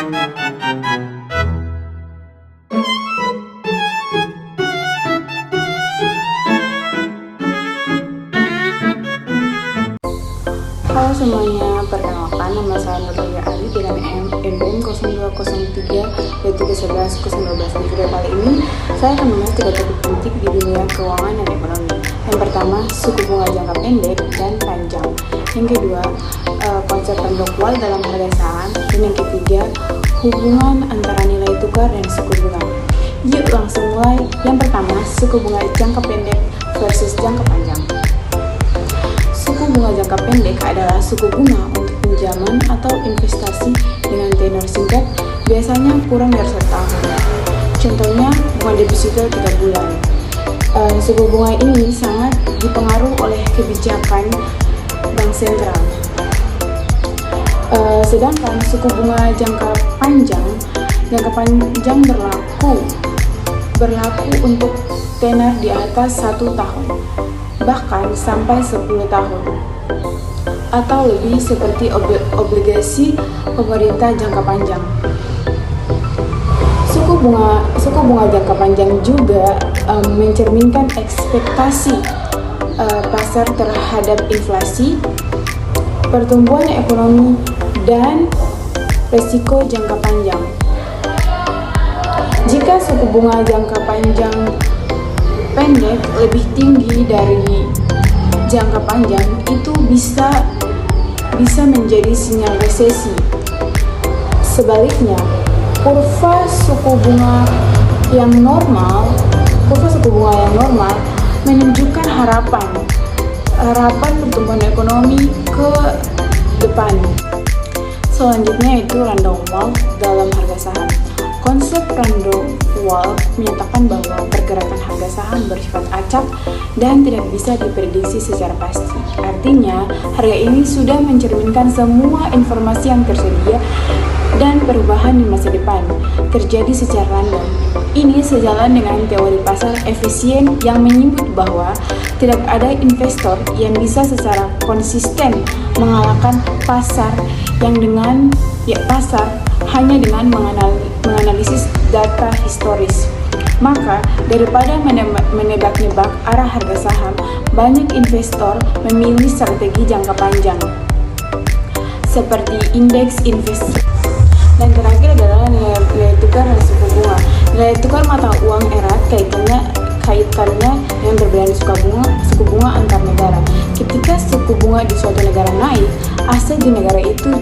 Halo semuanya, perkenalkan nama saya Nurlia Ali dengan NPM 0203-311-012. Di video kali ini, saya akan membahas 3 topik penting di dunia keuangan dan ekonomi. Yang pertama, suku bunga jangka pendek dan panjang. Yang kedua, konsep pendokwal dalam harga saham. Dan yang ketiga, hubungan antara nilai tukar dan suku bunga. Yuk langsung mulai. Yang pertama, suku bunga jangka pendek versus jangka panjang. Suku bunga jangka pendek adalah suku bunga untuk pinjaman atau investasi dengan tenor singkat, biasanya kurang dari 1 tahun. Contohnya, bunga deposito 3 bulan. Suku bunga ini sangat dipengaruhi oleh kebijakan bank sentral. Sedangkan suku bunga jangka panjang berlaku untuk tenor di atas 1 tahun. Bahkan sampai 10 tahun atau lebih, seperti obligasi pemerintah jangka panjang. Suku bunga jangka panjang juga mencerminkan ekspektasi pasar terhadap inflasi, pertumbuhan ekonomi, dan risiko jangka panjang. Jika suku bunga jangka pendek lebih tinggi dari jangka panjang, itu bisa menjadi sinyal resesi. Sebaliknya, kurva suku bunga yang normal menunjukkan harapan pertumbuhan ekonomi ke depan. Selanjutnya itu random walk dalam harga saham. Konsep random walk menyatakan bahwa pergerakan harga saham bersifat acak dan tidak bisa diprediksi secara pasti. Artinya, harga ini sudah mencerminkan semua informasi yang tersedia dan perubahan di masa depan terjadi secara random. Ini sejalan dengan teori pasar efisien yang menyebut bahwa tidak ada investor yang bisa secara konsisten mengalahkan pasar hanya dengan menganalisis data historis. Maka, daripada menebak-nebak arah harga saham, banyak investor memilih strategi jangka panjang seperti indeks investasi. Dan terakhir adalah nilai tukar dan suku bunga. Nilai tukar mata uang erat kaitannya dengan perbedaan suku bunga antar negara. Ketika suku bunga di suatu negara naik, aset di negara itu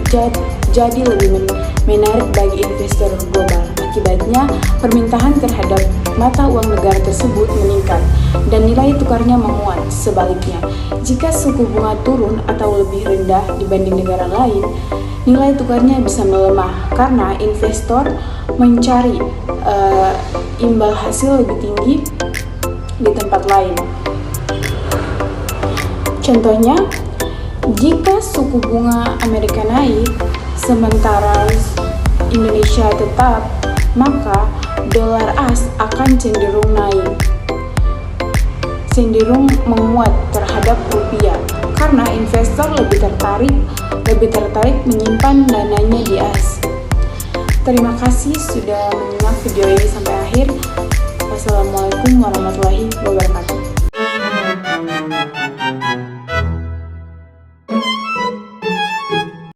jadi lebih menarik bagi investor global. Akibatnya, permintaan terhadap mata uang negara tersebut meningkat dan nilai tukarnya menguat. Sebaliknya, jika suku bunga turun atau lebih rendah dibanding negara lain, nilai tukarnya bisa melemah karena investor mencari imbal hasil lebih tinggi di tempat lain. Contohnya, jika suku bunga Amerika naik sementara Indonesia tetap, maka dolar AS akan cenderung menguat terhadap rupiah karena investor lebih tertarik menyimpan dananya di AS. Terima kasih sudah menyimak video ini sampai akhir. Wassalamualaikum warahmatullahi wabarakatuh.